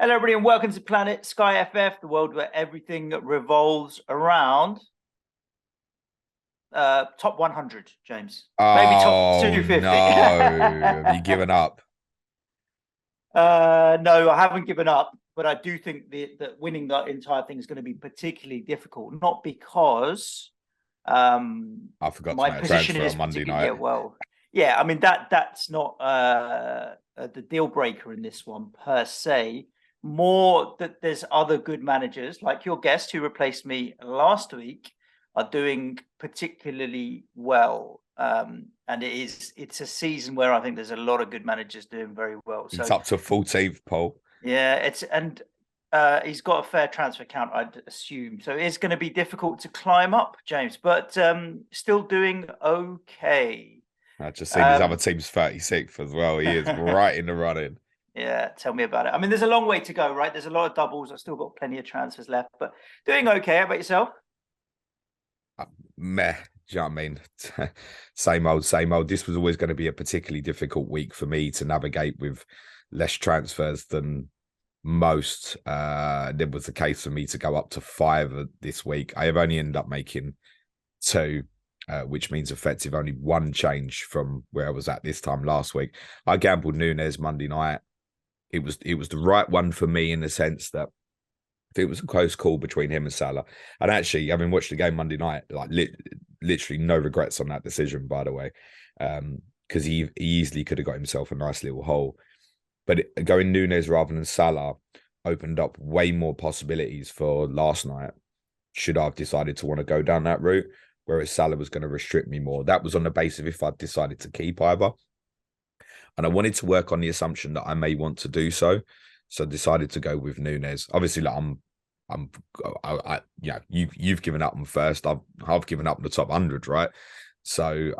Hello, everybody, and welcome to Planet SkyFF, the world where everything revolves around top 100, James. Maybe top Oh 250. no. Have you given up? No, I haven't given up, but I do think that winning that entire thing is going to be particularly difficult. Not because I forgot to my make a position transfer is on Monday particularly night. I mean that's not the deal breaker in this one per se. More that there's other good managers like your guest who replaced me last week are doing particularly well. And it's a season where I think there's a lot of good managers doing very well. It's So up to 14th, Paul. yeah, he's got a fair transfer count, I'd assume. So it's going to be difficult to climb up, James, but still doing okay. I just seen his other Um, team's 36th as well. He is right in the running. yeah, tell me about it. I mean, there's a long way to go, right? There's a lot of doubles. I've still got plenty of transfers left, but doing okay. How about yourself? Meh. Do you know what I mean? Same old, same old. This was always going to be a particularly difficult week for me to navigate with less transfers than most. It was the case for me to go up to 5 this week. I have only ended up making 2, which means effective only 1 change from where I was at this time last week. I gambled Nunes Monday night. It was the right one for me in the sense that it was a close call between him and Salah. And actually, having watched the game Monday night, like literally no regrets on that decision, by the way, because he easily could have got himself a nice little hole. But going Nunes rather than Salah opened up way more possibilities for last night. Should I have decided to want to go down that route, whereas Salah was going to restrict me more. That was on the basis of if I decided to keep either. And I wanted to work on the assumption that I may want to do so. So I decided to go with Nunes. Obviously, like you've given up on first. I've given up on the top 100, right? So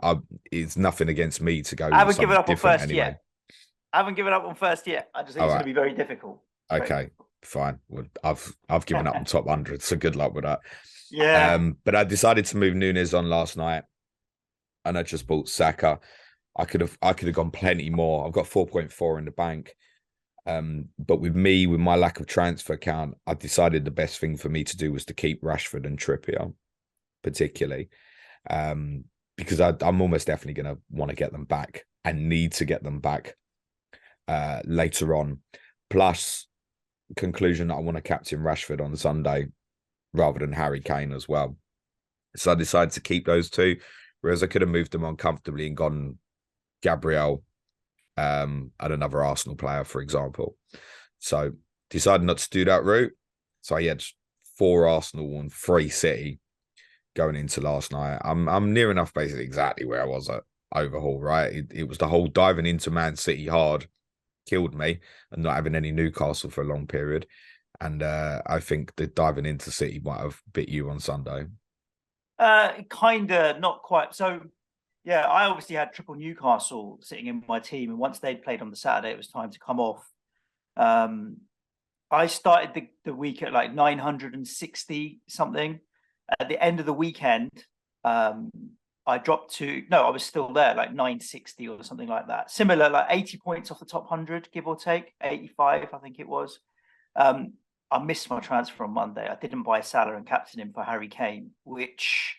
it's nothing against me to go I with haven't given something up on different first anyway. yet. I haven't given up on first yet. I just think All it's going to right, be very difficult. Very okay, difficult. fine. Well, I've given up on top 100, so good luck with that. Yeah. But I decided to move Nunes on last night, and I just bought Saka. I could have gone plenty more. I've got 4.4 in the bank. But with my lack of transfer count, I decided the best thing for me to do was to keep Rashford and Trippier, particularly, um, because I'm almost definitely going to want to get them back and need to get them back later on. Plus, conclusion that I want to captain Rashford on Sunday rather than Harry Kane as well. So I decided to keep those two, whereas I could have moved them on comfortably and gone Gabriel and another Arsenal player, for example. So decided not to do that route. So I had 4 Arsenal and 3 City going into last night. I'm near enough basically exactly where I was at overhaul, right? It was the whole diving into Man City hard killed me and not having any Newcastle for a long period. And I think the diving into City might have bit you on Sunday. Kind of, not quite. So, yeah, I obviously had triple Newcastle sitting in my team, and once they'd played on the Saturday, it was time to come off. Um, I started the week at like 960 something. At the end of the weekend, um, I dropped to no, I was still there, like 960 or something like that. Similar, like 80 points off the top 100, give or take, 85, I think it was. Um, I missed my transfer on Monday. I didn't buy Salah and captain him for Harry Kane, which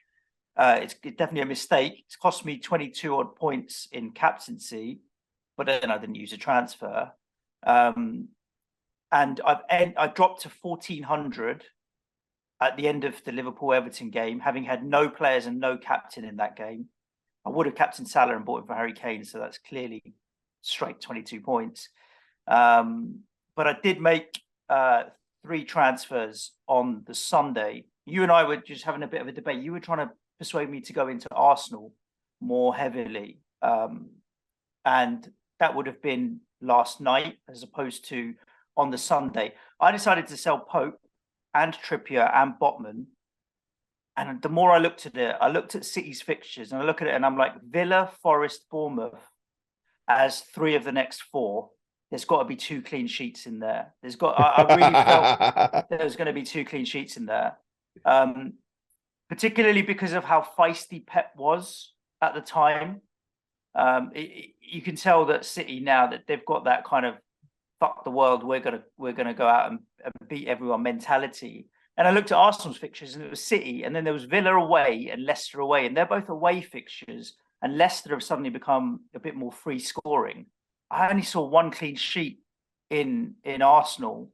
it's definitely a mistake. It's cost me 22 odd points in captaincy, but then I didn't use a transfer. Um, and I dropped to 1400 at the end of the Liverpool Everton game, having had no players and no captain in that game. I would have captained Salah and bought him for Harry Kane, so that's clearly straight 22 points. But I did make 3 transfers on the Sunday. You and I were just having a bit of a debate. You were trying to persuade me to go into Arsenal more heavily. And that would have been last night as opposed to on the Sunday. I decided to sell Pope and Trippier and Botman. And the more I looked at it, I looked at City's fixtures and I look at it and I'm like, Villa, Forest, Bournemouth as 3 of the next 4. There's got to be 2 clean sheets in there. I really felt there was going to be 2 clean sheets in there. Particularly because of how feisty Pep was at the time. You can tell that City now that they've got that kind of fuck the world, we're gonna go out and beat everyone mentality. And I looked at Arsenal's fixtures, and it was City, and then there was Villa away and Leicester away, and they're both away fixtures. And Leicester have suddenly become a bit more free scoring. I only saw one clean sheet in Arsenal,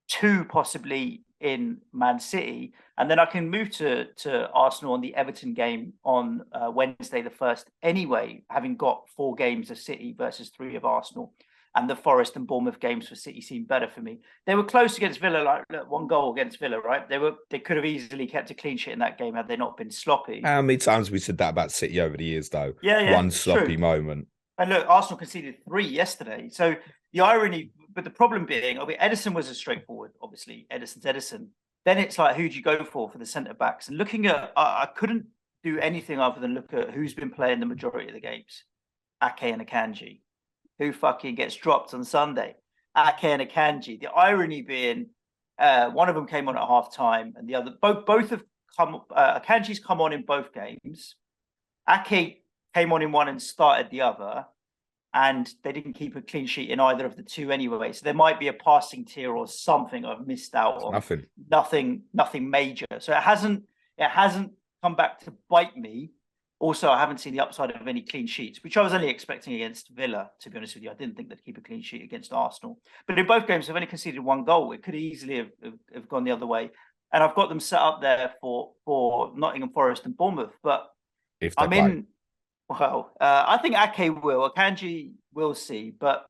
two possibly in Man City, and then I can move to Arsenal on the Everton game on Wednesday the 1st anyway, having got 4 games of City versus 3 of Arsenal. And the Forest and Bournemouth games for City seemed better for me. They were close against Villa, like look, 1 goal against Villa, right? They could have easily kept a clean sheet in that game had they not been sloppy. How many times have we said that about City over the years, though? Yeah, One sloppy moment. And look, Arsenal conceded 3 yesterday. So the irony, but the problem being, Edison was a straightforward, obviously. Edison's Edison. Then it's like, who do you go for the centre backs? And looking at, I couldn't do anything other than look at who's been playing the majority of the games. Ake and Akanji. Who fucking gets dropped on Sunday? Ake and Akanji. The irony being, one of them came on at half time, and the other both have come. Akanji's come on in both games. Ake came on in one and started the other, and they didn't keep a clean sheet in either of the 2 anyway. So there might be a passing tier or something I've missed out on. Nothing major. So it hasn't come back to bite me. Also, I haven't seen the upside of any clean sheets, which I was only expecting against Villa, to be honest with you. I didn't think they'd keep a clean sheet against Arsenal. But in both games, they've only conceded 1 goal. It could easily have gone the other way. And I've got them set up there for Nottingham Forest and Bournemouth. But if I'm in, I think Ake will. Akanji will see. But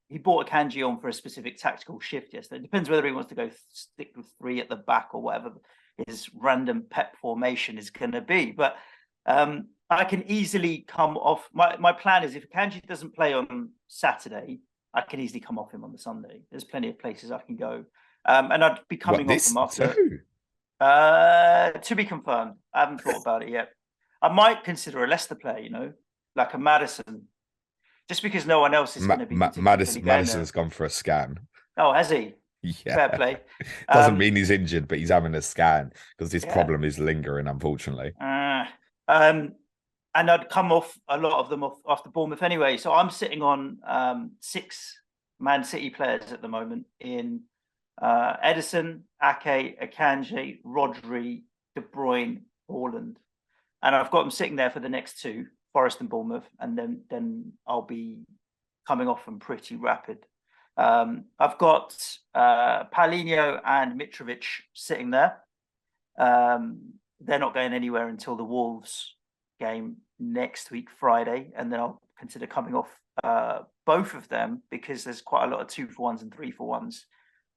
he brought Akanji on for a specific tactical shift yesterday. It depends whether he wants to go stick with 3 at the back or whatever his random Pep formation is going to be. But I can easily come off. My plan is if Akanji doesn't play on Saturday, I can easily come off him on the Sunday. There's plenty of places I can go, and I'd be coming off him after. To be confirmed. I haven't thought about it yet. I might consider a Leicester player, like a Maddison, just because no one else is going to be. Maddison's gone for a scan. Oh, has he? Yeah. Fair play. Doesn't mean he's injured, but he's having a scan because this problem is lingering, unfortunately. And I'd come off a lot of them off the Bournemouth anyway. So I'm sitting on 6 Man City players at the moment in Edison, Ake, Akanji, Rodri, De Bruyne, Haaland. And I've got them sitting there for the next 2, Forest and Bournemouth, and then I'll be coming off them pretty rapid. I've got Paulinho and Mitrovic sitting there. They're not going anywhere until the Wolves game next week, Friday. And then I'll consider coming off both of them because there's quite a lot of 2-for-1s and 3-for-1s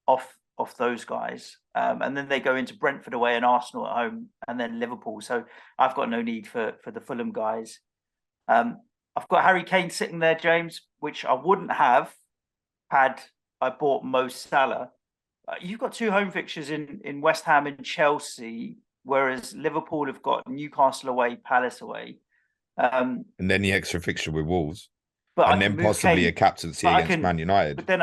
off those guys. And then they go into Brentford away and Arsenal at home and then Liverpool. So I've got no need for the Fulham guys. I've got Harry Kane sitting there, James, which I wouldn't have had I bought Mo Salah. You've got 2 home fixtures in West Ham and Chelsea, whereas Liverpool have got Newcastle away, Palace away. And then the extra fixture with Wolves. But and then possibly Kane, a captaincy against Man United. But then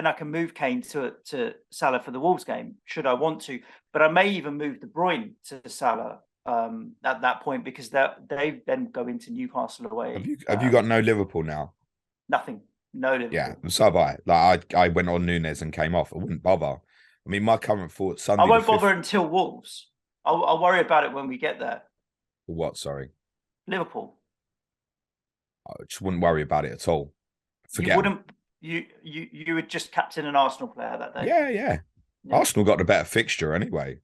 I can move Kane to Salah for the Wolves game, should I want to. But I may even move De Bruyne to Salah at that point because they then go into Newcastle away. Have you got no Liverpool now? Nothing. No Liverpool. Yeah, so have I. Like I went on Nunes and came off. I wouldn't bother. I mean, my current thought Sunday. I won't bother until Wolves. I'll worry about it when we get there. What? Sorry. Liverpool. I just wouldn't worry about it at all. Forget. You wouldn't. You would just captain an Arsenal player that day. Yeah. Arsenal got the better fixture anyway.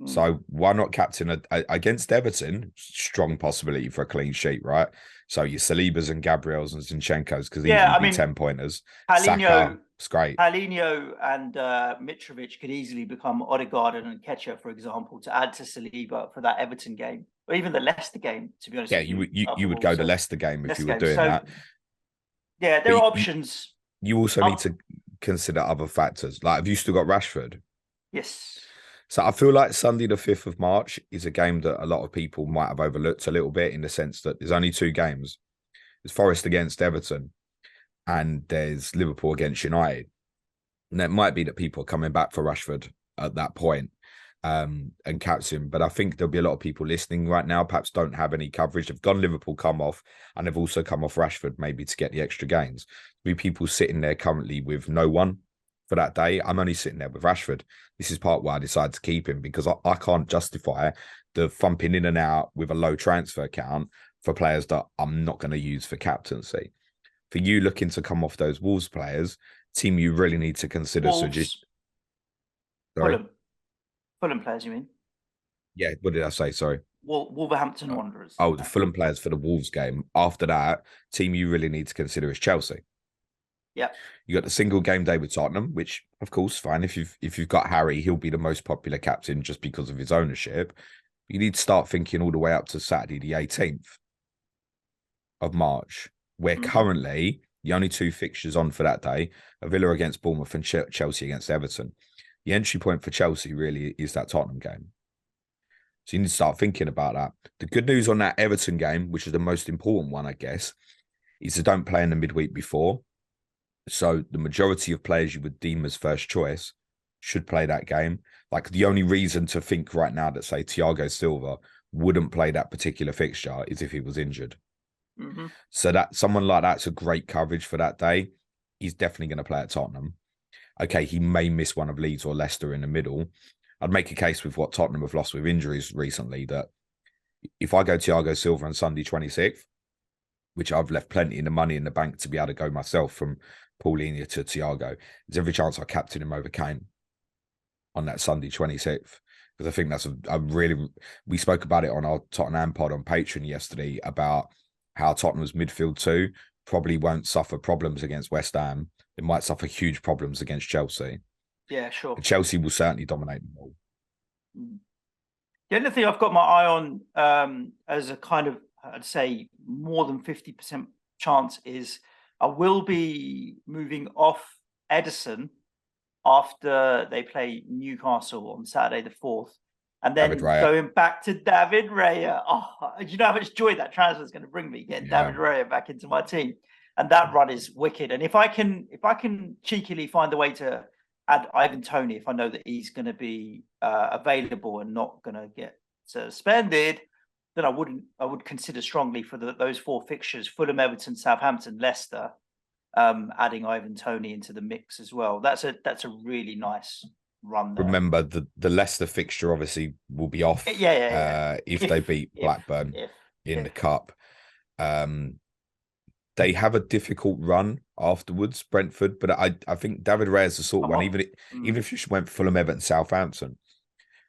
So why not captain against Everton? Strong possibility for a clean sheet, right? So your Salibas and Gabriels and Zinchenko's because these would be 10-pointers. Paulinho, it's great. Paulinho and Mitrovic could easily become Odegaard and Ketcher, for example, to add to Saliba for that Everton game or even the Leicester game. To be honest, yeah, you would go the Leicester game if you were doing that. Yeah, there are options. You also need to consider other factors. Like, have you still got Rashford? Yes. So I feel like Sunday the 5th of March is a game that a lot of people might have overlooked a little bit in the sense that there's only 2 games. There's Forest against Everton and there's Liverpool against United. And it might be that people are coming back for Rashford at that point. and captain. But I think there'll be a lot of people listening right now, perhaps don't have any coverage. They've gone Liverpool come off, and they've also come off Rashford maybe to get the extra gains. There'll be people sitting there currently with no one for that day. I'm only sitting there with Rashford. This is part why I decided to keep him, because I can't justify the thumping in and out with a low transfer count for players that I'm not going to use for captaincy. For you looking to come off those Wolves players, team you really need to consider. Wolves, Fulham. Fulham players, you mean? Yeah, what did I say? Sorry. Wolverhampton Wanderers. Oh, the Fulham players for the Wolves game. After that, team you really need to consider is Chelsea. Yeah. You got the single game day with Tottenham, which of course fine. If you've got Harry, he'll be the most popular captain just because of his ownership. You need to start thinking all the way up to Saturday, the 18th of March, where currently the only two fixtures on for that day are Villa against Bournemouth and Chelsea against Everton. The entry point for Chelsea really is that Tottenham game. So you need to start thinking about that. The good news on that Everton game, which is the most important one, I guess, is they don't play in the midweek before. So the majority of players you would deem as first choice should play that game. Like the only reason to think right now that, say, Thiago Silva wouldn't play that particular fixture is if he was injured. So that someone like that's a great coverage for that day. He's definitely going to play at Tottenham. Okay, he may miss one of Leeds or Leicester in the middle. I'd make a case with what Tottenham have lost with injuries recently that if I go Thiago Silva on Sunday 26th, which I've left plenty in the money in the bank to be able to go myself from Paulinho to Thiago, there's every chance I captain him over Kane on that Sunday 26th. Because I think that's a really... We spoke about it on our Tottenham pod on Patreon yesterday about how Tottenham's midfield two probably won't suffer problems against West Ham. It might suffer huge problems against Chelsea. Yeah, sure. But Chelsea will certainly dominate them all. The only thing I've got my eye on as a kind of, I'd say, more than 50% chance is I will be moving off Edison after they play Newcastle on Saturday the 4th. And then going back to David Raya. Oh, do you know how much joy that transfer is going to bring me, getting David Raya back into my team? And that run is wicked. And if I can cheekily find a way to add Ivan Toney, if I know that he's going to be available and not going to get suspended, then I would consider strongly for those four fixtures: Fulham, Everton, Southampton, Leicester, adding Ivan Toney into the mix as well. That's a really nice run there. Remember the Leicester fixture obviously will be off if they beat Blackburn in the cup. They have a difficult run afterwards, Brentford, but I think David Raya is the sort of one, even if you went Fulham, Everton, Southampton,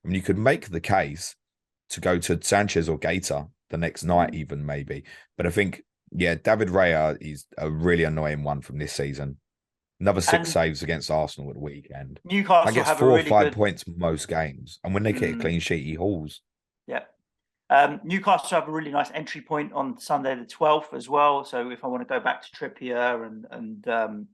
I mean, you could make the case to go to Sanchez or Gaeta the next night even maybe. But I think, David Raya is a really annoying one from this season. Another 6 saves against Arsenal at the weekend. Newcastle gets have 4 or or 5 points most games. And when they get a clean sheet, he hauls. Yeah. Newcastle have a really nice entry point on Sunday the 12th as well. So if I want to go back to Trippier and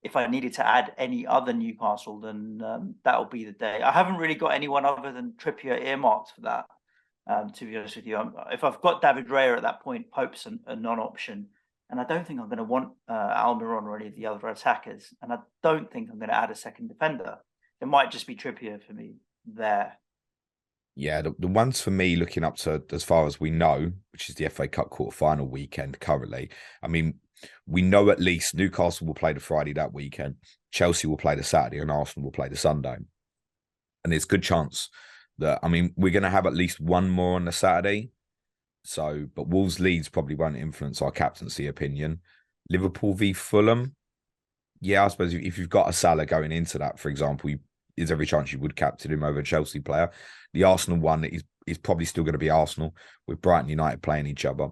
if I needed to add any other Newcastle, then that'll be the day. I haven't really got anyone other than Trippier earmarked for that, to be honest with you. If I've got David Raya at that point, Pope's a non-option. And I don't think I'm going to want Almiron or any of the other attackers. And I don't think I'm going to add a second defender. It might just be Trippier for me there. Yeah, the ones for me looking up to as far as we know, which is the FA Cup quarter-final weekend currently. I mean, we know at least Newcastle will play the Friday that weekend. Chelsea will play the Saturday and Arsenal will play the Sunday. And there's a good chance that, I mean, we're going to have at least one more on the Saturday. So, but Wolves Leeds probably won't influence our captaincy opinion. Liverpool v Fulham. Yeah, I suppose if you've got a Salah going into that, for example, there's every chance you would captain him over a Chelsea player. The Arsenal one is probably still going to be Arsenal with Brighton United playing each other.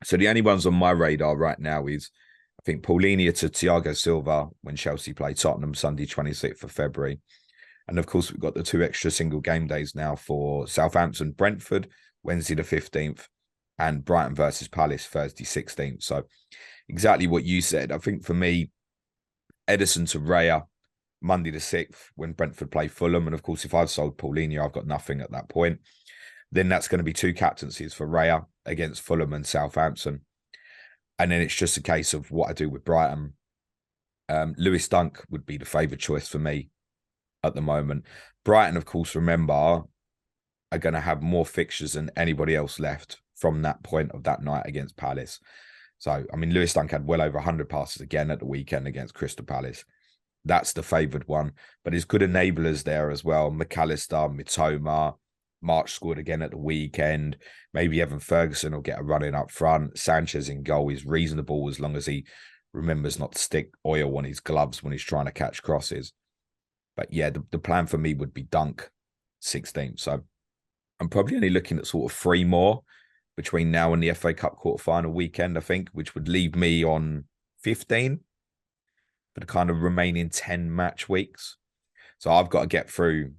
So the only ones on my radar right now is, I think, Paulinho to Thiago Silva when Chelsea play Tottenham Sunday 26th of February. And of course, we've got the 2 extra single game days now for Southampton-Brentford, Wednesday the 15th, and Brighton versus Palace, Thursday 16th. So exactly what you said. I think for me, Edison to Raya, Monday the 6th, when Brentford play Fulham. And of course, if I've sold Paulinho, I've got nothing at that point. Then that's going to be 2 captaincies for Raya against Fulham and Southampton. And then it's just a case of what I do with Brighton. Lewis Dunk would be the favoured choice for me at the moment. Brighton, of course, remember, are going to have more fixtures than anybody else left from that point of that night against Palace. So, I mean, Lewis Dunk had well over 100 passes again at the weekend against Crystal Palace. That's the favoured one. But there's good enablers there as well. McAllister, Mitoma, March scored again at the weekend. Maybe Evan Ferguson will get a run in up front. Sanchez in goal is reasonable as long as he remembers not to stick oil on his gloves when he's trying to catch crosses. But yeah, the plan for me would be Dunk 16th. So I'm probably only looking at sort of 3 more between now and the FA Cup quarter-final weekend, I think, which would leave me on 15 for the kind of remaining 10 match weeks. So I've got to get through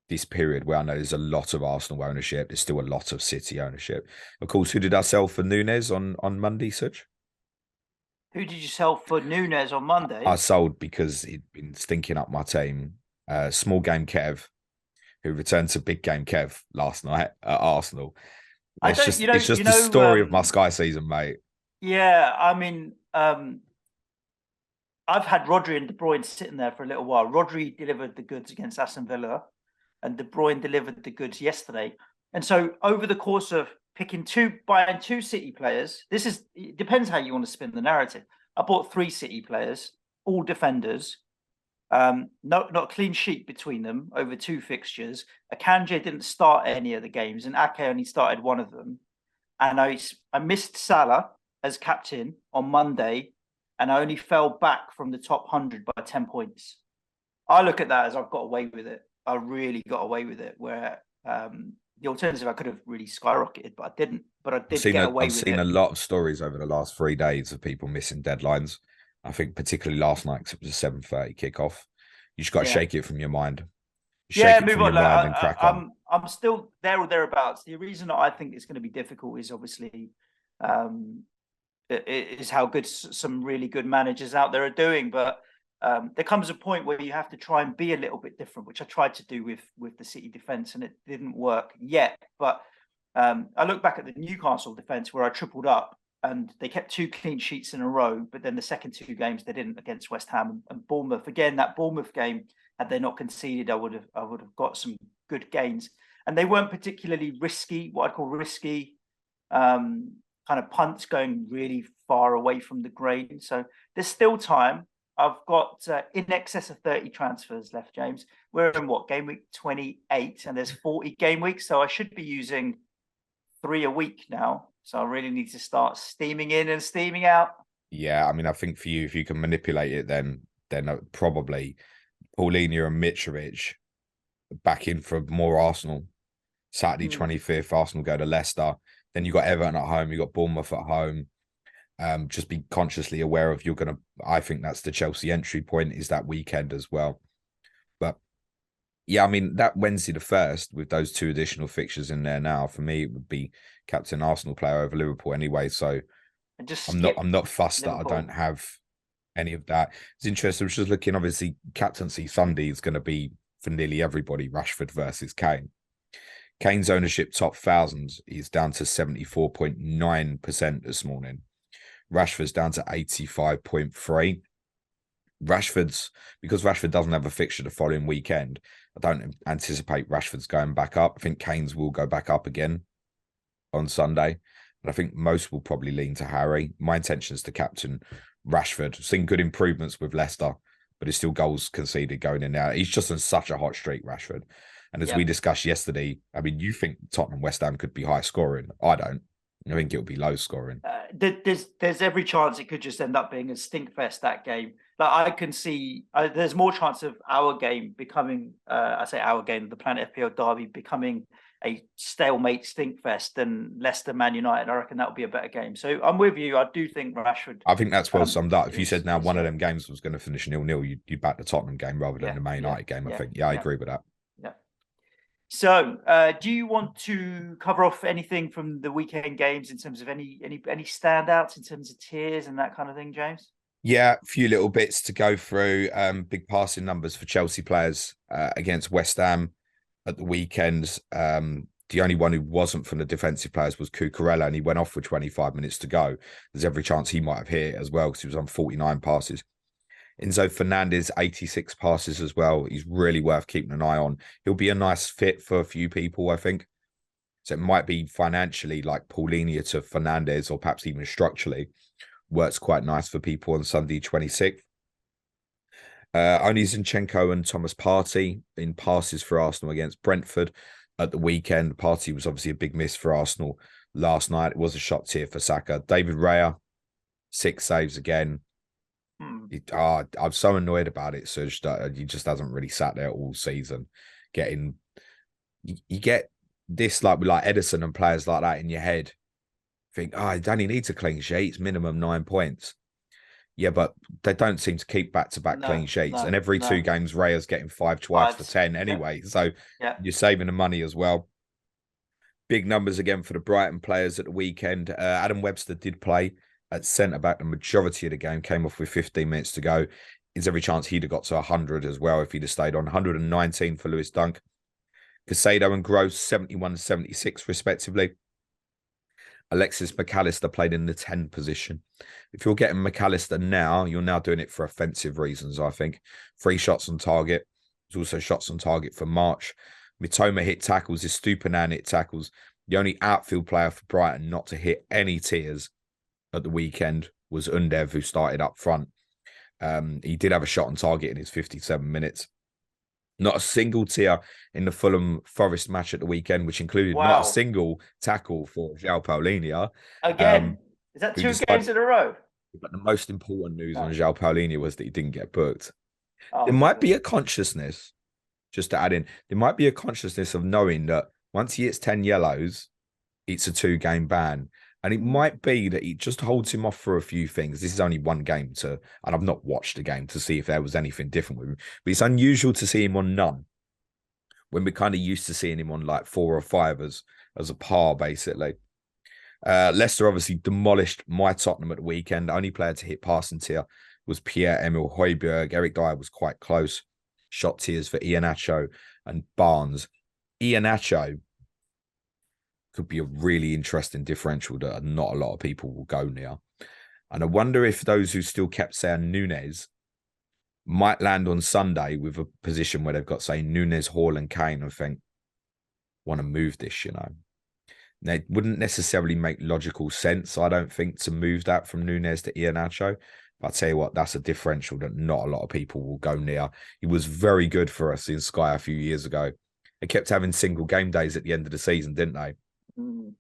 this period where I know there's a lot of Arsenal ownership. There's still a lot of City ownership. Of course, who did I sell for Nunes on Monday, Such? Who did you sell for Nunes on Monday? I sold because he'd been stinking up my team. Small game Kev, who returned to big game Kev last night at Arsenal. It's just the story of my Sky season, mate. Yeah, I mean, I've had Rodri and De Bruyne sitting there for a little while. Rodri delivered the goods against Aston Villa, and De Bruyne delivered the goods yesterday. And so, over the course of buying 2 City players, it depends how you want to spin the narrative. I bought 3 City players, all defenders. Not a clean sheet between them over 2 fixtures. Akanji didn't start any of the games, and Ake only started one of them. And I missed Salah as captain on Monday, and I only fell back from the top 100 by 10 points. I look at that as I've got away with it. I really got away with it. Where the alternative, I could have really skyrocketed, but I didn't. But I did get away with it. I've seen a lot of stories over the last 3 days of people missing deadlines. I think particularly last night, because it was a 7:30 kickoff. You just got to shake it from your mind. Move on. And crack on. I'm still there or thereabouts. The reason that I think it's going to be difficult is obviously is how good some really good managers out there are doing. But there comes a point where you have to try and be a little bit different, which I tried to do with the City defence, and it didn't work yet. But I look back at the Newcastle defence where I tripled up, and they kept 2 clean sheets in a row, but then the second 2 games they didn't against West Ham and Bournemouth. Again, that Bournemouth game, had they not conceded, I would have got some good gains. And they weren't particularly risky, what I'd call risky kind of punts going really far away from the grain. So there's still time. I've got in excess of 30 transfers left, James. We're in game week 28, and there's 40 game weeks. So I should be using 3 a week now. So I really need to start steaming in and steaming out. Yeah, I mean, I think for you, if you can manipulate it, then probably Paulinho and Mitrovic back in for more Arsenal. Saturday 25th, Arsenal go to Leicester. Then you got Everton at home. You got Bournemouth at home. Just be consciously aware of I think that's the Chelsea entry point is that weekend as well. But yeah, I mean, that Wednesday the 1st with those 2 additional fixtures in there now, for me, it would be captain Arsenal player over Liverpool anyway. So I'm not fussed Liverpool. That I don't have any of that. It's interesting. I was just looking, obviously, captaincy Sunday is going to be for nearly everybody, Rashford versus Kane. Kane's ownership top thousands is down to 74.9% this morning. Rashford's down to 85.3%. Because Rashford doesn't have a fixture the following weekend, I don't anticipate Rashford's going back up. I think Kane's will go back up again on Sunday. And I think most will probably lean to Harry. My intention is to captain Rashford. I've seen good improvements with Leicester, but there's still goals conceded going in there. He's just on such a hot streak, Rashford. And as we discussed yesterday, I mean, you think Tottenham West Ham could be high scoring. I don't. I think it'll be low scoring. There's every chance it could just end up being a stinkfest, that game. Like I can see, there's more chance of our game becoming, the Planet FPL derby becoming a stalemate stinkfest than Leicester Man United. I reckon that would be a better game. So I'm with you. I do think Rashford. I think that's well summed up. If you said now one of them games was going to finish 0-0, you'd back the Tottenham game rather than the Man United game. I think. I agree with that. Yeah. So, do you want to cover off anything from the weekend games in terms of any standouts in terms of tiers and that kind of thing, James? Yeah, a few little bits to go through. Big passing numbers for Chelsea players against West Ham at the weekend. The only one who wasn't from the defensive players was Cucurella, and he went off with 25 minutes to go. There's every chance he might have hit it as well because he was on 49 passes. Enzo Fernandez, 86 passes as well. He's really worth keeping an eye on. He'll be a nice fit for a few people, I think. So it might be financially like Paulinho to Fernandez, or perhaps even structurally. Works quite nice for people on Sunday 26th. Only Zinchenko and Thomas Partey in passes for Arsenal against Brentford at the weekend. Partey was obviously a big miss for Arsenal last night. It was a shot tier for Saka. David Raya, 6 saves again. I'm so annoyed about it, Suj, that he just hasn't really sat there all season. You get this like with like Edison and players like that in your head. Think, he only needs a clean sheet. It's minimum 9 points. Yeah, but they don't seem to keep back-to-back clean sheets. And every 2 games, Raya's getting 5 twice for 10 anyway. So you're saving the money as well. Big numbers again for the Brighton players at the weekend. Adam Webster did play at centre-back. The majority of the game came off with 15 minutes to go. There's every chance he'd have got to 100 as well if he'd have stayed on. 119 for Lewis Dunk. Casado and Gross, 71 and 76 respectively. Alexis McAllister played in the 10 position. If you're getting McAllister now, you're now doing it for offensive reasons, I think. 3 shots on target. There's also shots on target for March. Mitoma hit tackles. Estupinan hit tackles. The only outfield player for Brighton not to hit any tiers at the weekend was Undev, who started up front. He did have a shot on target in his 57 minutes. Not a single tier in the Fulham Forest match at the weekend, which included not a single tackle for João Paulinho. Again, is that 2 games in a row? But the most important news on João Paulinho was that he didn't get booked. There might be a consciousness, just to add in, there might be a consciousness of knowing that once he hits 10 yellows, it's a 2-game ban. And it might be that he just holds him off for a few things. This is only 1 game and I've not watched the game to see if there was anything different with him. But it's unusual to see him on none, when we're kind of used to seeing him on like 4 or 5 as a par, basically. Leicester obviously demolished my Tottenham at the weekend. Only player to hit passing tier was Pierre-Emile Højbjerg. Eric Dyer was quite close. Shot tiers for Iheanacho and Barnes. Iheanacho could be a really interesting differential that not a lot of people will go near. And I wonder if those who still kept saying Nunes might land on Sunday with a position where they've got, say, Nunes, Haaland, Kane, and think, want to move this, you know. Now, it wouldn't necessarily make logical sense, I don't think, to move that from Nunes to Iheanacho. But I'll tell you what, that's a differential that not a lot of people will go near. He was very good for us in Sky a few years ago. They kept having single game days at the end of the season, didn't they?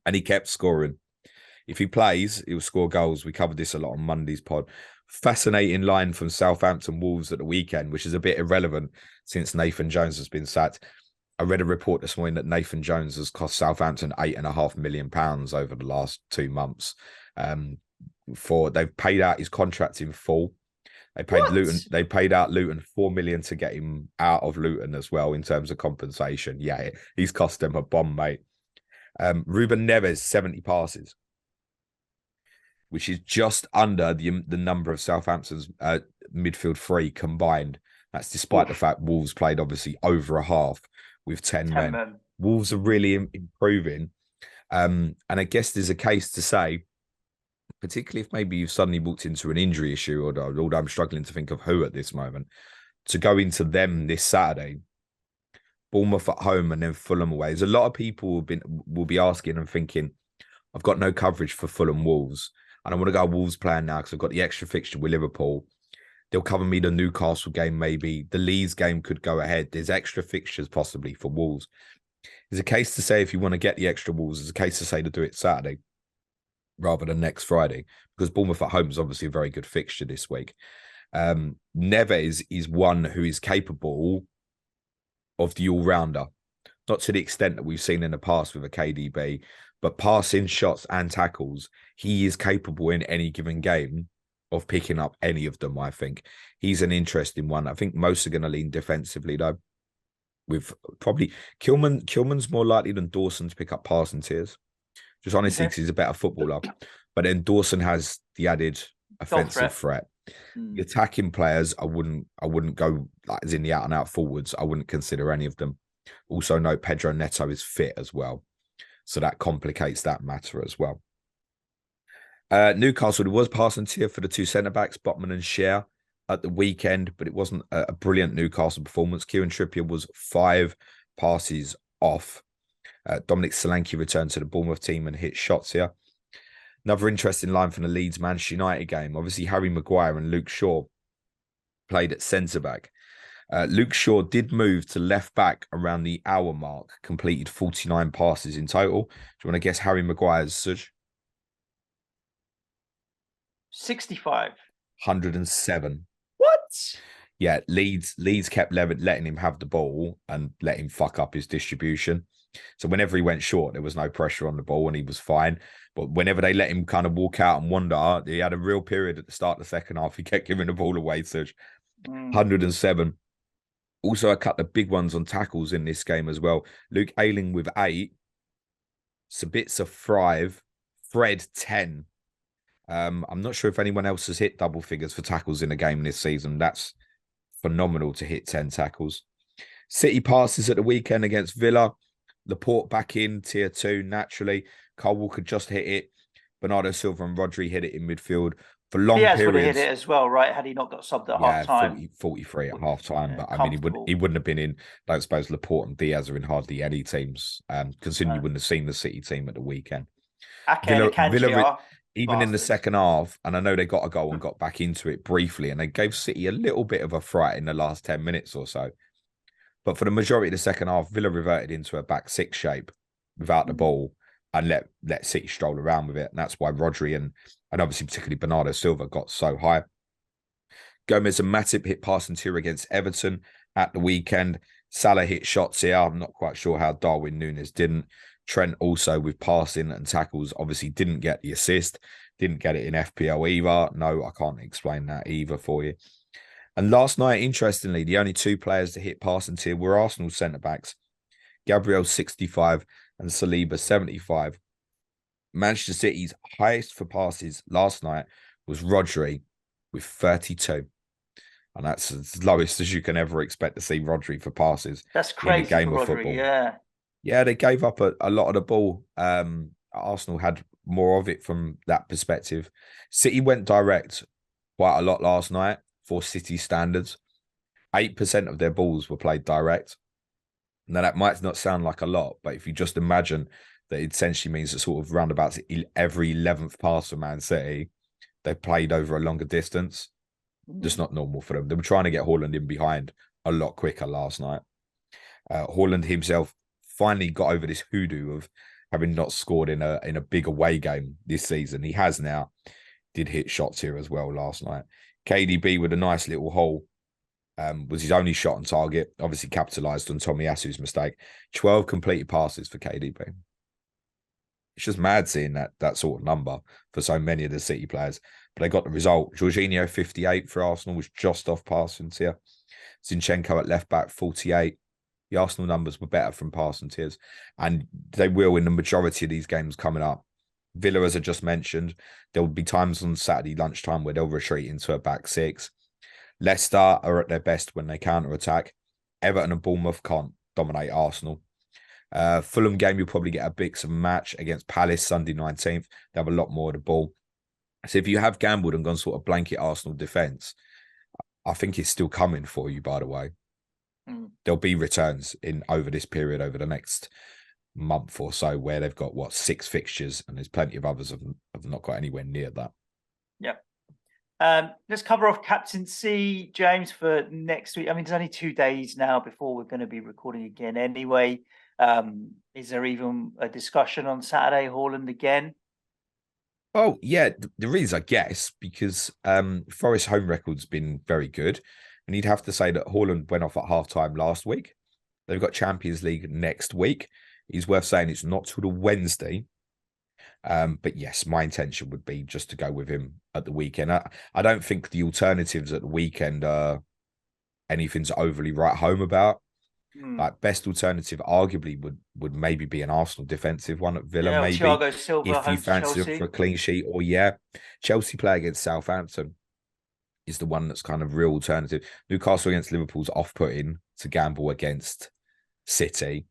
And he kept scoring. If he plays, he'll score goals. We covered this a lot on Monday's pod. Fascinating line from Southampton Wolves at the weekend, which is a bit irrelevant since Nathan Jones has been sacked. I read a report this morning that Nathan Jones has cost Southampton £8.5 million over the last 2 months. They've paid out his contract in full. They paid Luton. They paid out Luton $4 million to get him out of Luton as well in terms of compensation. Yeah, he's cost them a bomb, mate. Ruben Neves, 70 passes, which is just under the number of Southampton's midfield 3 combined. That's despite the fact Wolves played obviously over a half with 10 men. Wolves are really improving. And I guess there's a case to say, particularly if maybe you've suddenly walked into an injury issue, although I'm struggling to think of who at this moment, to go into them this Saturday, Bournemouth at home and then Fulham away. There's a lot of people will be asking and thinking, I've got no coverage for Fulham Wolves, and I want to go Wolves plan now because I've got the extra fixture with Liverpool. They'll cover me the Newcastle game, maybe. The Leeds game could go ahead. There's extra fixtures possibly for Wolves. There's a case to say if you want to get the extra Wolves, there's a case to say to do it Saturday rather than next Friday, because Bournemouth at home is obviously a very good fixture this week. Neves is one who is capable of the all-rounder, not to the extent that we've seen in the past with a KDB, but passing, shots and tackles, he is capable in any given game of picking up any of them, I think. He's an interesting one. I think most are going to lean defensively, though, with probably Kilman's more likely than Dawson to pick up passing tiers, just honestly because he's a better footballer. But then Dawson has the added offensive threat. The attacking players, I wouldn't go like as in the out and out forwards. I wouldn't consider any of them. Also note Pedro Neto is fit as well, so that complicates that matter as well. Newcastle, there was passing tier for the 2 centre backs, Botman and Share. at the weekend, but it wasn't a brilliant Newcastle performance. Kieran Trippier was 5 passes off. Dominic Solanke returned to the Bournemouth team and hit shots here. Another interesting line from the Leeds-Manchester United game. Obviously, Harry Maguire and Luke Shaw played at centre-back. Luke Shaw did move to left-back around the hour mark, completed 49 passes in total. Do you want to guess Harry Maguire's, Suj? 65. 107. What? Yeah, Leeds kept letting him have the ball and let him fuck up his distribution. So whenever he went short, there was no pressure on the ball and he was fine. But whenever they let him kind of walk out and wander, he had a real period at the start of the second half. He kept giving the ball away, Suj. 107. Also, a couple of big ones on tackles in this game as well. Luke Ayling with 8. Sabitzer 5. Fred 10. I'm not sure if anyone else has hit double figures for tackles in a game this season. That's phenomenal to hit 10 tackles. City passes at the weekend against Villa. Laporte back in tier 2 naturally. Kyle Walker just hit it. Bernardo Silva and Rodri hit it in midfield for long periods. Diaz would have hit it as well, right? Had he not got subbed at half time. 43 at half time. Yeah, but I mean, he wouldn't have been in. I don't suppose Laporte and Diaz are in hardly any teams. Considering you wouldn't have seen the City team at the weekend. Villa, even in the second half, and I know they got a goal and got back into it briefly, and they gave City a little bit of a fright in the last 10 minutes or so. But for the majority of the second half, Villa reverted into a back 6 shape without the ball and let City stroll around with it. And that's why Rodri and obviously particularly Bernardo Silva got so high. Gomez and Matip hit passing tier against Everton at the weekend. Salah hit shots here. I'm not quite sure how Darwin Núñez didn't. Trent also with passing and tackles obviously didn't get the assist. Didn't get it in FPL either. No, I can't explain that either for you. And last night, interestingly, the only 2 players to hit passing tier were Arsenal centre-backs. Gabriel 65 and Saliba 75. Manchester City's highest for passes last night was Rodri with 32. And that's as lowest as you can ever expect to see Rodri for passes. That's crazy in a game of football. Yeah. Yeah, they gave up a lot of the ball. Arsenal had more of it from that perspective. City went direct quite a lot last night for City standards. 8% of their balls were played direct. Now, that might not sound like a lot, but if you just imagine that it essentially means that sort of roundabouts every 11th pass for Man City, they played over a longer distance. Just not normal for them. They were trying to get Haaland in behind a lot quicker last night. Haaland himself finally got over this hoodoo of having not scored in a big away game this season. He has now. Did hit shots here as well last night. KDB with a nice little hole. Was his only shot on target. Obviously capitalised on Tomiyasu's mistake. 12 completed passes for KDB. It's just mad seeing that sort of number for so many of the City players. But they got the result. Jorginho, 58 for Arsenal, was just off passing tier. Zinchenko at left-back, 48. The Arsenal numbers were better from passing tiers. And they will in the majority of these games coming up. Villa, as I just mentioned, there will be times on Saturday lunchtime where they'll retreat into a back 6. Leicester are at their best when they counter-attack. Everton and Bournemouth can't dominate Arsenal. Fulham game, you'll probably get a big match against Palace Sunday 19th. They have a lot more of the ball. So if you have gambled and gone sort of blanket Arsenal defence, I think it's still coming for you, by the way. There'll be returns over this period, over the next month or so, where they've got, 6 fixtures, and there's plenty of others have not got anywhere near that. Yeah. Let's cover off Captaincy, James, for next week. I mean, there's only 2 days now before we're going to be recording again anyway. Is there even a discussion on Saturday, Haaland again? Oh, yeah, there is, I guess, because Forest's home record's been very good. And you'd have to say that Haaland went off at half-time last week. They've got Champions League next week. It's worth saying it's not till the Wednesday. But yes, my intention would be just to go with him at the weekend. I don't think the alternatives at the weekend are anything to overly write home about. Like, best alternative arguably would maybe be an Arsenal defensive one at Villa, maybe. Thiago Silva, if you fancy him for a clean sheet, or Chelsea play against Southampton is the one that's kind of real alternative. Newcastle against Liverpool's off-putting to gamble against City.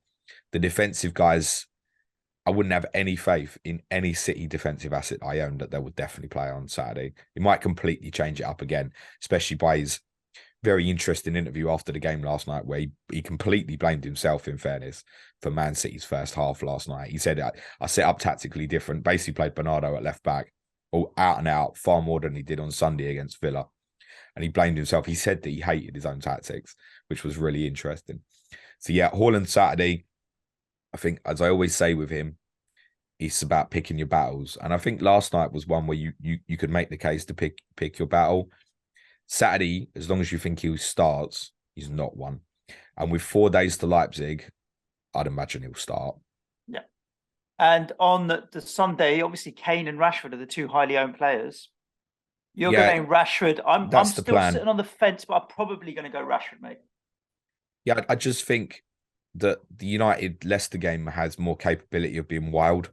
The defensive guys I wouldn't have any faith in any City defensive asset I own that they would definitely play on Saturday. He might completely change it up again, especially by his very interesting interview after the game last night, where he completely blamed himself, in fairness, for Man City's first half last night. He said, I set up tactically different, basically played Bernardo at left back, all out and out, far more than he did on Sunday against Villa. And he blamed himself. He said that he hated his own tactics, which was really interesting. So yeah, Haaland Saturday, I think, as I always say with him, it's about picking your battles. And I think last night was one where you could make the case to pick your battle. Saturday, as long as you think he starts, he's not one. And with 4 days to Leipzig, I'd imagine he'll start. Yeah. And on the Sunday, obviously Kane and Rashford are the two highly owned players. You're going Rashford. I'm still sitting on the fence, but I'm probably going to go Rashford, mate. Yeah, I just think that the United-Leicester game has more capability of being wild,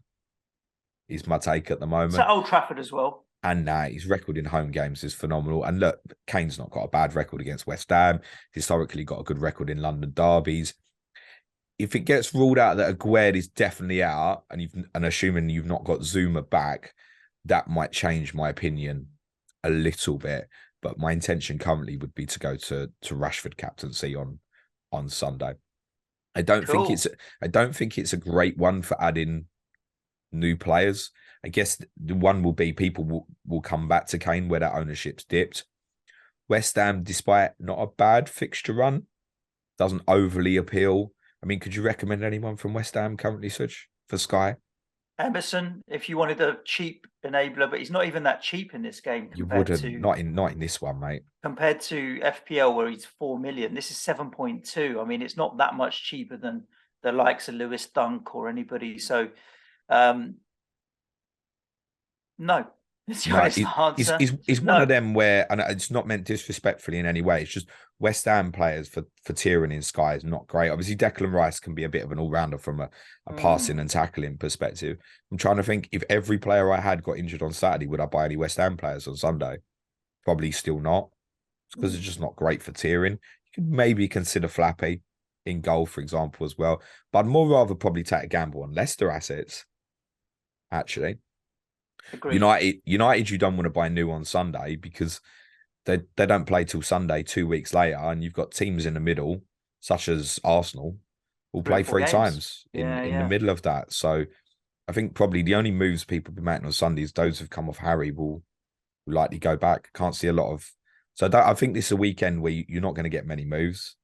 is my take at the moment. It's at Old Trafford as well. And his record in home games is phenomenal. And look, Kane's not got a bad record against West Ham. Historically got a good record in London derbies. If it gets ruled out that Aguerd is definitely out, and assuming you've not got Zuma back, that might change my opinion a little bit. But my intention currently would be to go to Rashford captaincy on Sunday. I don't think it's a great one for adding new players. I guess the one will be people will come back to Kane where that ownership's dipped. West Ham, despite not a bad fixture run, doesn't overly appeal. I mean, could you recommend anyone from West Ham currently, Such, for Sky? Emerson, if you wanted a cheap enabler, but he's not even that cheap in this game. You wouldn't, not in this one, mate. Compared to FPL, where he's 4 million, this is 7.2. I mean, it's not that much cheaper than the likes of Lewis Dunk or anybody. So, no. It's the honest answer. He's one of them where, and it's not meant disrespectfully in any way, it's just West Ham players for tiering in Sky is not great. Obviously, Declan Rice can be a bit of an all-rounder from a passing and tackling perspective. I'm trying to think, if every player I had got injured on Saturday, would I buy any West Ham players on Sunday? Probably still not, because it's just not great for tiering. You could maybe consider Flappy in goal, for example, as well. But I'd more rather probably take a gamble on Leicester assets, actually. Agreed. United, you don't want to buy new on Sunday because they don't play till Sunday 2 weeks later, and you've got teams in the middle, such as Arsenal, will play 3 times in the middle of that. So I think probably the only moves people be making on Sundays, those who've come off Harry will likely go back. Can't see a lot of. So I think this is a weekend where you're not going to get many moves.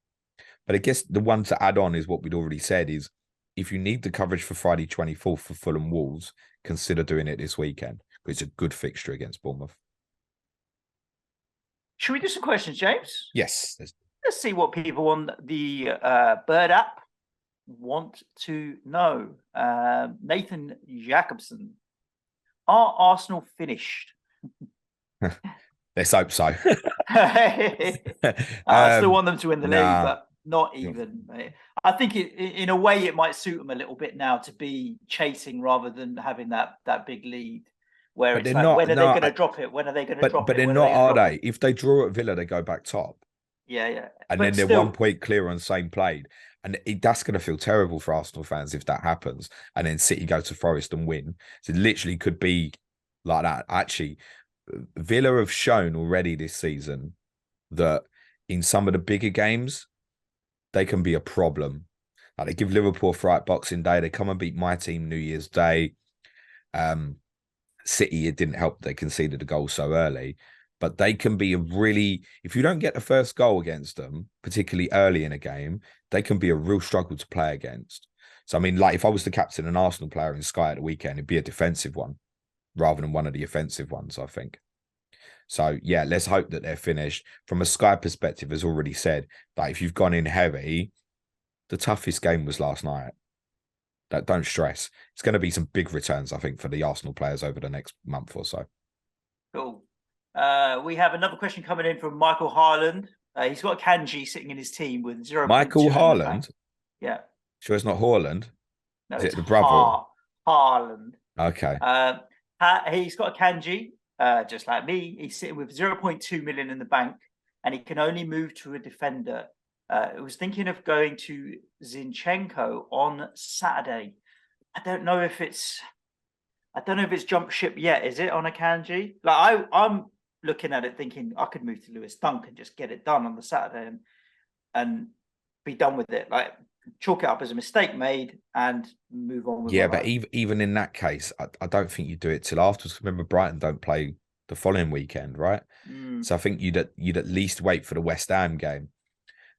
But I guess the one to add on is what we'd already said is, if you need the coverage for Friday 24th for Fulham Wolves, consider doing it this weekend, because it's a good fixture against Bournemouth. Should we do some questions, James? Yes. Let's see what people on the Bird app want to know. Nathan Jacobson. Are Arsenal finished? Let's hope so. I still want them to win the league, but not even. I think in a way it might suit them a little bit now to be chasing rather than having that big lead. Where it's like, when are they going to drop it? When are they going to drop it? But they're not, are they? If they draw at Villa, they go back top. Yeah. And then they're 1 point clear on same played. And that's going to feel terrible for Arsenal fans if that happens. And then City go to Forest and win. So it literally could be like that. Actually, Villa have shown already this season that in some of the bigger games, they can be a problem. Like, they give Liverpool a fright Boxing Day. They come and beat my team New Year's Day. City, it didn't help they conceded a goal so early. But they can be if you don't get the first goal against them, particularly early in a game, they can be a real struggle to play against. So, I mean, like, if I was to captain an Arsenal player in Sky at the weekend, it'd be a defensive one rather than one of the offensive ones, I think. So, yeah, let's hope that they're finished. From a Sky perspective, as already said, that if you've gone in heavy, the toughest game was last night. Don't stress. It's going to be some big returns, I think, for the Arsenal players over the next month or so. Cool. We have another question coming in from Michael Haaland. He's got a Kanji sitting in his team with 0. Michael Haaland? Yeah. Sure it's not Haaland? No, is it the brother? Haaland. Okay. He's got a Kanji, just like me. He's sitting with 0.2 million in the bank, and he can only move to a defender. I was thinking of going to Zinchenko on Saturday. I don't know if it's jump ship yet. Is it on Akanji? Like I'm looking at it thinking I could move to Lewis Dunk and just get it done on the Saturday and be done with it. Like chalk it up as a mistake made and move on with Yeah, my but life. even in that case, I don't think you do it till afterwards. Remember, Brighton don't play the following weekend, right? So I think you'd at least wait for the West Ham game.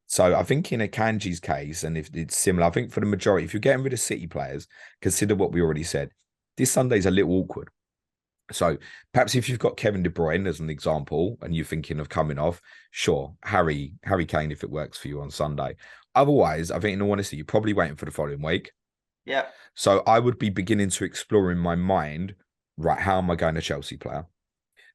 So I think in Akanji's case, and if it's similar, I think for the majority, if you're getting rid of City players, consider what we already said. This Sunday's a little awkward. So perhaps if you've got Kevin De Bruyne as an example and you're thinking of coming off, sure, Harry Kane if it works for you on Sunday. Otherwise, I think in all honesty, you're probably waiting for the following week. Yeah. So I would be beginning to explore in my mind, right, how am I going to Chelsea player?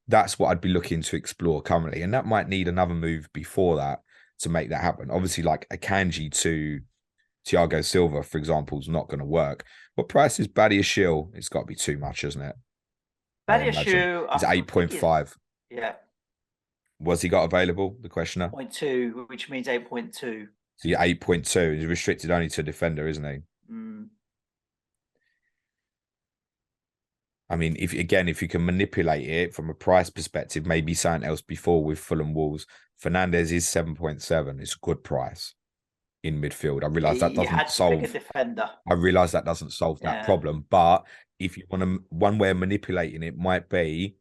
That's what I'd be looking to explore currently. And that might need another move before that to make that happen. Obviously, like a Kanji to Thiago Silva, for example, is not going to work. What price is Badiashile? It's got to be too much, isn't it? I imagine. Badiashile, He's I think 8.5. yeah, Was he got available? The questioner. 0.2, which means 8.2. So you're 8.2. He's restricted only to defender, isn't he? I mean, if you can manipulate it from a price perspective, maybe something else before with Fulham Wolves. Fernandez is 7.7. It's a good price in midfield. I realise that You doesn't had to pick a solve. defender. I realise that doesn't solve that problem. But if you want to, one way of manipulating it might be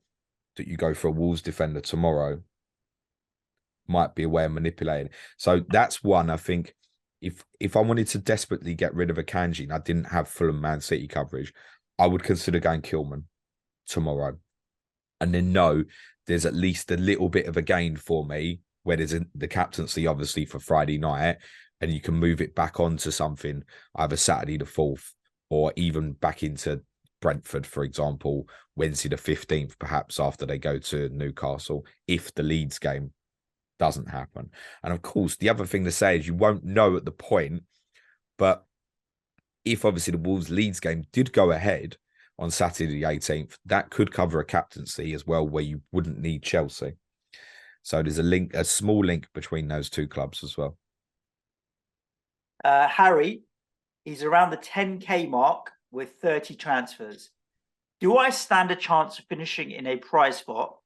that you go for a Wolves defender tomorrow. Might be a way of manipulating. So that's one. I think if I wanted to desperately get rid of Akanji and I didn't have Fulham Man City coverage, I would consider going Kilman tomorrow. And then no, there's at least a little bit of a gain for me where there's the captaincy, obviously, for Friday night, and you can move it back onto something either Saturday the 4th or even back into Brentford, for example, Wednesday the 15th, perhaps after they go to Newcastle, if the Leeds game doesn't happen. And of course, the other thing to say is you won't know at the point, but if obviously the Wolves Leeds game did go ahead on Saturday the 18th, that could cover a captaincy as well, where you wouldn't need Chelsea. So there's a small link between those two clubs as well. Harry, he's around the 10k mark with 30 transfers. Do I stand a chance of finishing in a prize spot?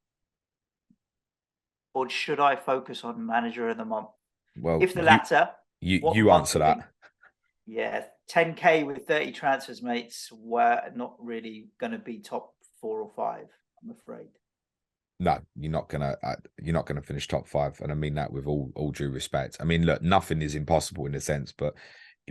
Or should I focus on manager of the month? Well, if the latter, you answer that. Yeah, 10k with 30 transfers, mates, were not really going to be top 4 or 5, I'm afraid. No, you're not gonna finish top 5, and I mean that with all due respect. I mean, look, nothing is impossible in a sense, but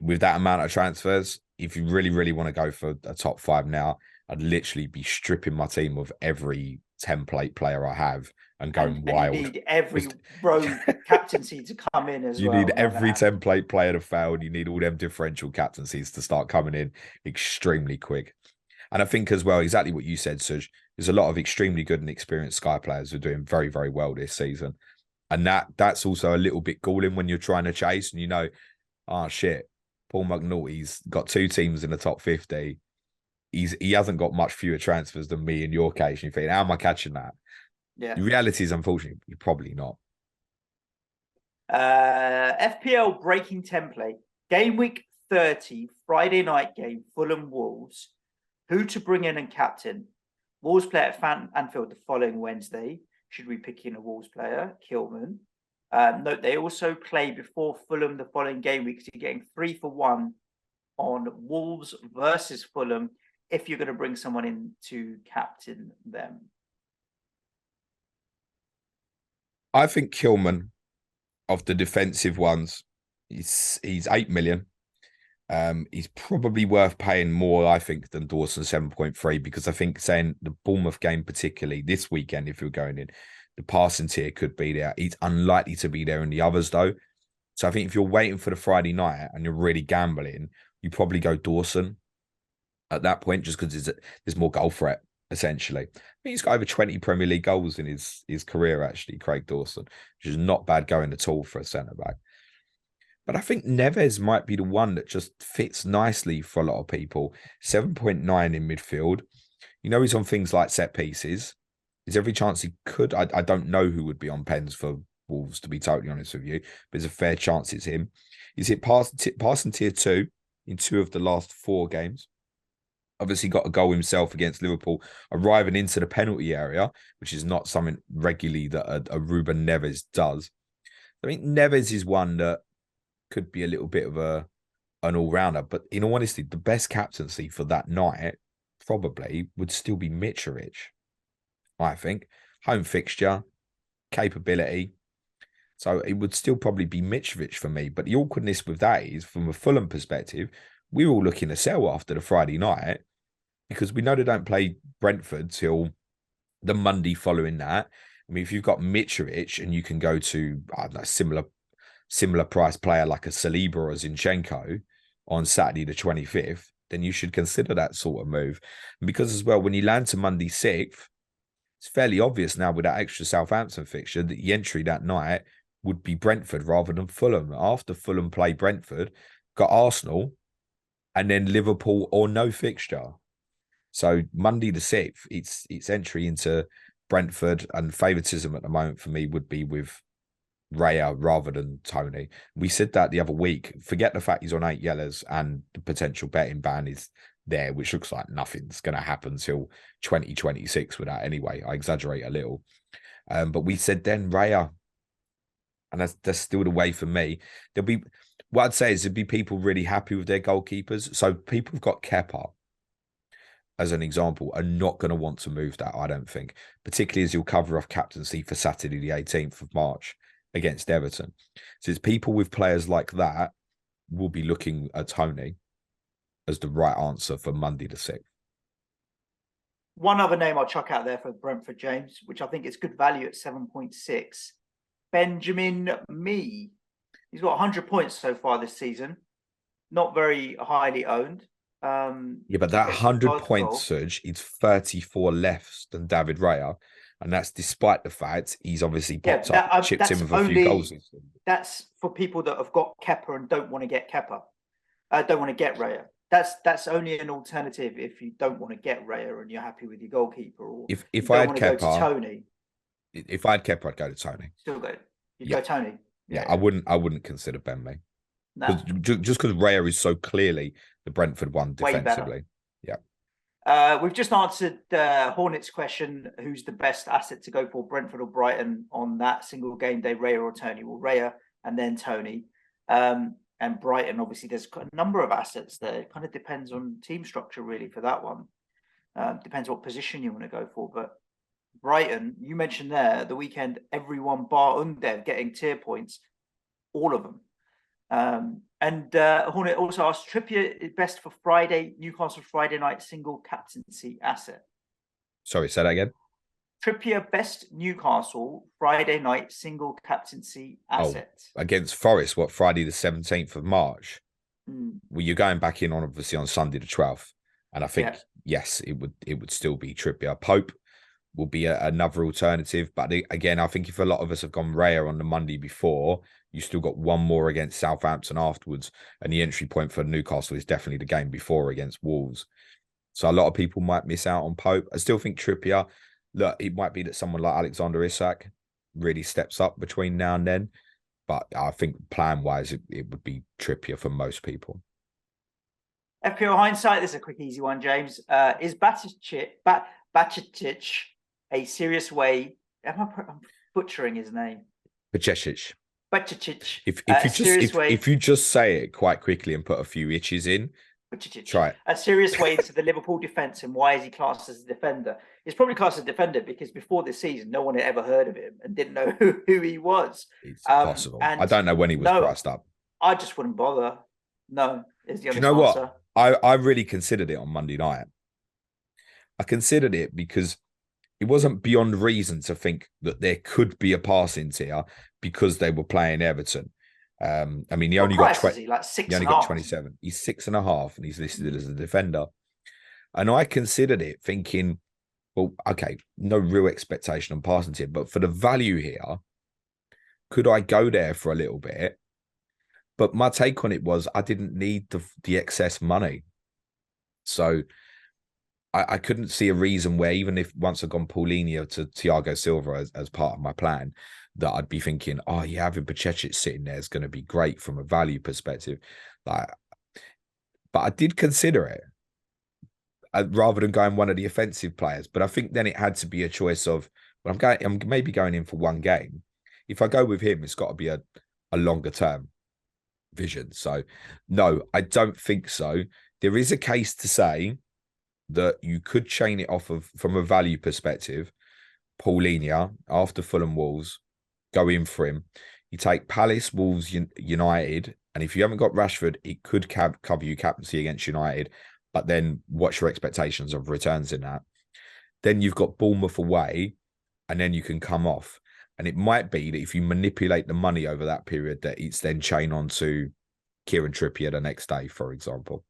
with that amount of transfers, if you really want to go for a top 5 now, I'd literally be stripping my team of every template player I have and going wild. You need every rogue captaincy to come in as well. You need every template player to fail, and you need all them differential captaincies to start coming in extremely quick. And I think as well, exactly what you said, Suj, there's a lot of extremely good and experienced Sky players who are doing very, very well this season. And that's also a little bit galling when you're trying to chase and you know, oh shit, Paul McNulty's got 2 teams in the top 50. He hasn't got much fewer transfers than me in your case. You think, how am I catching that? Yeah. The reality is, unfortunately, you're probably not. FPL breaking template. Game week 30, Friday night game, Fulham Wolves. Who to bring in and captain? Wolves play at Anfield the following Wednesday. Should we pick in a Wolves player? Kilman. Note, they also play before Fulham the following game week. So you're getting 3 for 1 on Wolves versus Fulham if you're going to bring someone in to captain them. I think Kilman, of the defensive ones, he's 8 million. He's probably worth paying more, I think, than Dawson 7.3, because I think saying the Bournemouth game, particularly this weekend, if you're going in, the passing tier could be there. He's unlikely to be there in the others, though. So I think if you're waiting for the Friday night and you're really gambling, you probably go Dawson at that point, just because there's more goal threat, essentially. I think he's got over 20 Premier League goals in his career, actually, Craig Dawson, which is not bad going at all for a centre-back. But I think Neves might be the one that just fits nicely for a lot of people. 7.9 in midfield. You know, he's on things like set pieces. There's every chance he could. I don't know who would be on pens for Wolves, to be totally honest with you, but there's a fair chance it's him. He's hit passing tier 2 in 2 of the last 4 games. Obviously got a goal himself against Liverpool, arriving into the penalty area, which is not something regularly that a Ruben Neves does. I think Neves is one that could be a little bit of an all-rounder, but in all honesty, the best captaincy for that night probably would still be Mitrovic, I think. Home fixture, capability. So it would still probably be Mitrovic for me. But the awkwardness with that is, from a Fulham perspective, we were all looking to sell after the Friday night because we know they don't play Brentford till the Monday following that. I mean, if you've got Mitrovic and you can go to, I don't know, similar price player like a Saliba or a Zinchenko on Saturday the 25th, then you should consider that sort of move. And because as well, when you land to Monday 6th, it's fairly obvious now with that extra Southampton fixture that the entry that night would be Brentford rather than Fulham. After Fulham play Brentford, got Arsenal, and then Liverpool or no fixture. So Monday the 6th, it's entry into Brentford, and favouritism at the moment for me would be with Raya rather than Tony. We said that the other week. Forget the fact he's on 8 yellows and the potential betting ban is there, which looks like nothing's going to happen till 2026 with that anyway. I exaggerate a little. But we said then Raya, and that's still the way for me. There'll be, what I'd say is there'd be people really happy with their goalkeepers. So people have got Kepa, as an example, are not going to want to move that, I don't think, particularly as you'll cover off captaincy for Saturday the 18th of March against Everton. So it's people with players like that will be looking at Tony as the right answer for Monday the 6th. One other name I'll chuck out there for Brentford, James, which I think is good value at 7.6. Benjamin Mee. He's got 100 points so far this season. Not very highly owned. Yeah, but that 100 points, Serge, it's 34 less than David Raya. And that's despite the fact he's obviously popped up, chipped in with a few goals. That's for people that have got Kepa and don't want to get Kepa. Don't want to get Raya. That's only an alternative if you don't want to get Raya and you're happy with your goalkeeper. Or if I had Kepa, go to Tony. If I had Kepa, I'd go to Tony. Still go. You'd go Tony. Yeah, I wouldn't consider Ben Mee. No. Just because Raya is so clearly the Brentford one defensively. Yeah. We've just answered Hornet's question, who's the best asset to go for, Brentford or Brighton, on that single game day, Raya or Tony? Well, Raya and then Tony. And Brighton, obviously, there's a number of assets there. It kind of depends on team structure, really, for that one. Depends what position you want to go for. But Brighton, you mentioned there, the weekend, everyone bar Undev getting tier points, all of them. And Hornet also asked, Trippier is best for Friday, Newcastle Friday night single captaincy asset. Sorry, say that again. Trippier best Newcastle Friday night single captaincy asset. Against Forest, what, Friday the 17th of March? Well, you're going back in on obviously on Sunday the 12th. And I think, yes, it would still be Trippier. Pope will be another alternative. But again, I think if a lot of us have gone Raya on the Monday before, you still got one more against Southampton afterwards. And the entry point for Newcastle is definitely the game before against Wolves. So a lot of people might miss out on Pope. I still think Trippier, look, it might be that someone like Alexander Isak really steps up between now and then. But I think plan-wise, it would be Trippier for most people. FPL hindsight, this is a quick, easy one, James. Is Bajcetic a serious way... I'm butchering his name. Bajcetic. Bajcetic. If you just say it quite quickly and put a few itches in, try it. A serious way into the Liverpool defence, and why is he classed as a defender? He's probably classed as a defender because before this season, no one had ever heard of him and didn't know who he was. It's possible. I don't know when he was priced up. I just wouldn't bother. No, is the honest answer. What? I really considered it on Monday night. I considered it because it wasn't beyond reason to think that there could be a passing tier because they were playing Everton. I mean, he only got 27. He's 6.5, and he's listed as a defender. And I considered it thinking, well, okay, no real expectation on passing tier, but for the value here, could I go there for a little bit? But my take on it was I didn't need the excess money. So I couldn't see a reason where, even if once I've gone Paulinho to Thiago Silva as part of my plan, that I'd be thinking, oh, yeah, having Bajcetic sitting there is going to be great from a value perspective. But I did consider it. rather than going one of the offensive players. But I think then it had to be a choice of, well, I'm maybe going in for one game. If I go with him, it's got to be a longer term vision. So no, I don't think so. There is a case to say that you could chain it off of, from a value perspective, Paulinho after Fulham Wolves, go in for him. You take Palace, Wolves, United, and if you haven't got Rashford, it could cover you captaincy against United. But then what's your expectations of returns in that? Then you've got Bournemouth away, and then you can come off. And it might be that if you manipulate the money over that period, that it's then chain on to Kieran Trippier the next day, for example.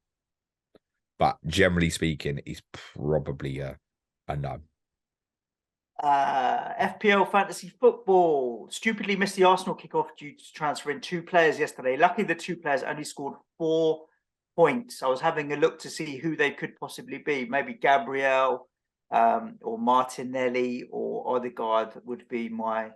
But generally speaking, it's probably a no. FPL fantasy football stupidly missed the Arsenal kickoff due to transferring 2 players yesterday. Luckily, the 2 players only scored 4 points. I was having a look to see who they could possibly be. Maybe Gabriel or Martinelli or Odegaard would be my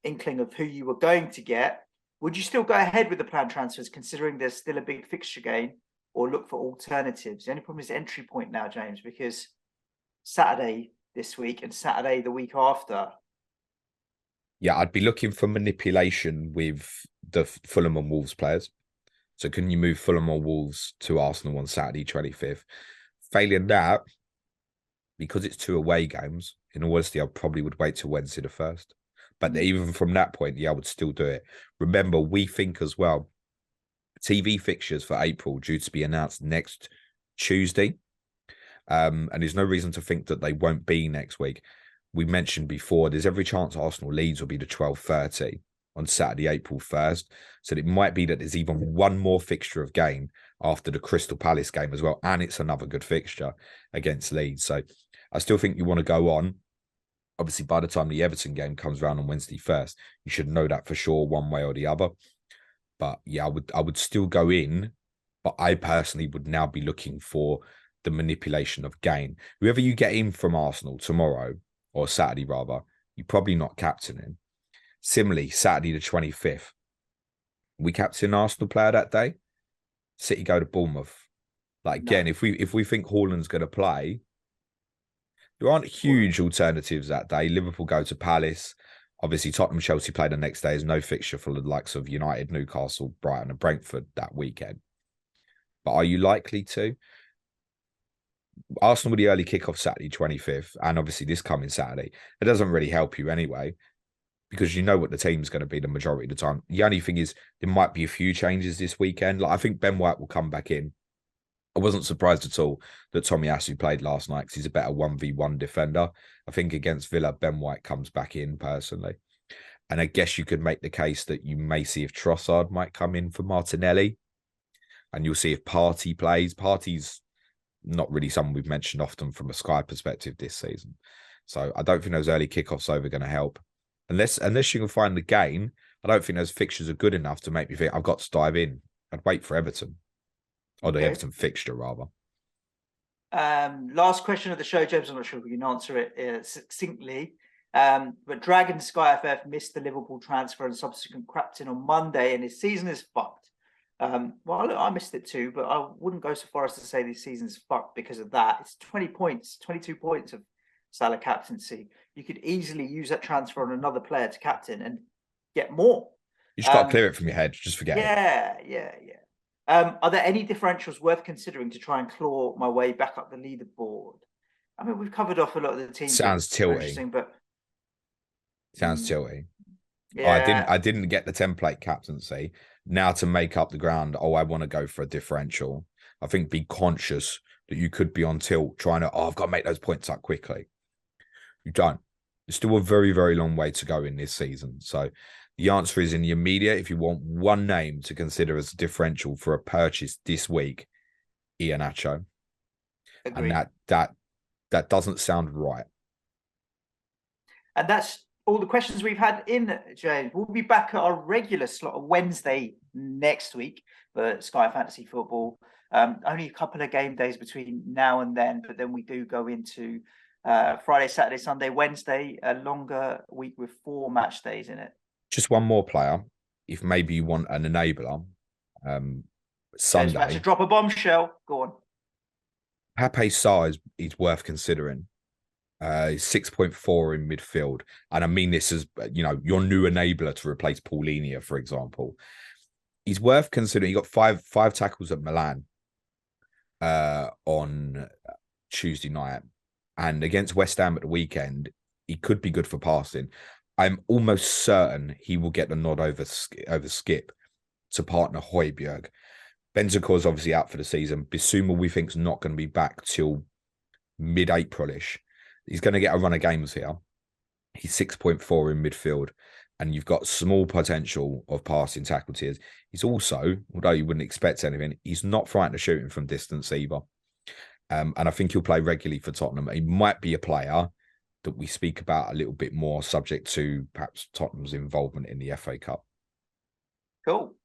inkling of who you were going to get. Would you still go ahead with the planned transfers, considering there's still a big fixture game, or look for alternatives? The only problem is entry point now, James, because Saturday this week and Saturday the week after. Yeah, I'd be looking for manipulation with the Fulham and Wolves players. So can you move Fulham or Wolves to Arsenal on Saturday 25th? Failing that, because it's 2 away games, in all honesty, I probably would wait till Wednesday the 1st. But even from that point, yeah, I would still do it. Remember, we think as well, TV fixtures for April due to be announced next Tuesday. And there's no reason to think that they won't be next week. We mentioned before, there's every chance Arsenal Leeds will be the 12:30 on Saturday, April 1st. So it might be that there's even one more fixture of game after the Crystal Palace game as well. And it's another good fixture against Leeds. So I still think you want to go on. Obviously, by the time the Everton game comes around on Wednesday 1st, you should know that for sure one way or the other. But yeah, I would still go in. But I personally would now be looking for the manipulation of gain. Whoever you get in from Arsenal tomorrow, or Saturday rather, you're probably not captaining. Similarly, Saturday the 25th, we captain Arsenal player that day. City go to Bournemouth. Like again, if we think Haaland's going to play, there aren't huge alternatives that day. Liverpool go to Palace. Obviously, Tottenham, Chelsea play the next day. There's no fixture for the likes of United, Newcastle, Brighton, and Brentford that weekend. But are you likely to? Arsenal with the early kickoff Saturday 25th, and obviously this coming Saturday, it doesn't really help you anyway, because you know what the team's going to be the majority of the time. The only thing is there might be a few changes this weekend. Like I think Ben White will come back in. I wasn't surprised at all that Tomiyasu played last night because he's a better 1v1 defender. I think against Villa, Ben White comes back in personally. And I guess you could make the case that you may see if Trossard might come in for Martinelli. And you'll see if Partey plays. Partey's not really someone we've mentioned often from a Sky perspective this season. So I don't think those early kickoffs over going to help. Unless you can find the gain, I don't think those fixtures are good enough to make me think I've got to dive in. I'd wait for Everton. Or the Everton fixture, rather. Last question of the show, James. I'm not sure if we can answer it succinctly. But Dragon SkyFF missed the Liverpool transfer and subsequent captain on Monday, and his season is fucked. Well, look, I missed it too, but I wouldn't go so far as to say this season's fucked because of that. It's 20 points, 22 points of Salah captaincy. You could easily use that transfer on another player to captain and get more. You just got to clear it from your head. Just forget it. Yeah. Are there any differentials worth considering to try and claw my way back up the leaderboard? I mean, we've covered off a lot of the teams. Sounds tilty. But sounds tilty. Yeah. I didn't get the template captaincy. Now to make up the ground, I want to go for a differential. I think be conscious that you could be on tilt trying to, I've got to make those points up quickly. You don't. There's still a very, very long way to go in this season. So the answer is in the immediate, if you want one name to consider as a differential for a purchase this week, Iheanacho. Agreed. And that doesn't sound right. And that's all the questions we've had in, James. We'll be back at our regular slot on Wednesday next week for Sky Fantasy Football. Only a couple of game days between now and then, but then we do go into Friday, Saturday, Sunday, Wednesday, a longer week with 4 match days in it. Just one more player, if maybe you want an enabler. Sunday. About to drop a bombshell. Go on. Pape Sarr is worth considering. 6.4 in midfield. And I mean this as, your new enabler to replace Paulinho, for example. He's worth considering. He got five tackles at Milan on Tuesday night. And against West Ham at the weekend, he could be good for passing. I'm almost certain he will get the nod over Skip to partner Højbjerg. Bentancur's obviously out for the season. Bissouma, we think, is not going to be back till mid-April-ish. He's going to get a run of games here. He's 6.4 in midfield, and you've got small potential of passing tackle tiers. He's also, although you wouldn't expect anything, he's not frightened of shooting from distance either. And I think he'll play regularly for Tottenham. He might be a player that we speak about a little bit more, subject to perhaps Tottenham's involvement in the FA Cup. Cool.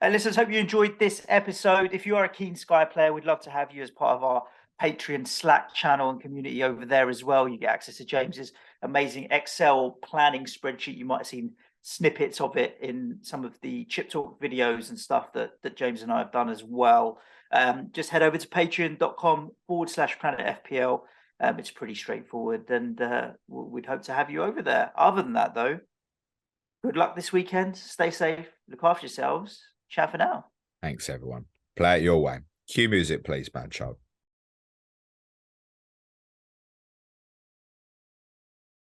Listeners, hope you enjoyed this episode. If you are a keen Sky player, we'd love to have you as part of our Patreon Slack channel and community over there as well. You get access to James's amazing Excel planning spreadsheet. You might have seen snippets of it in some of the Chip Talk videos and stuff that James and I have done as well. Just head over to patreon.com/Planet FPL. It's pretty straightforward, and we'd hope to have you over there. Other than that, though, good luck this weekend. Stay safe. Look after yourselves. Ciao for now. Thanks, everyone. Play it your way. Cue music, please, man child.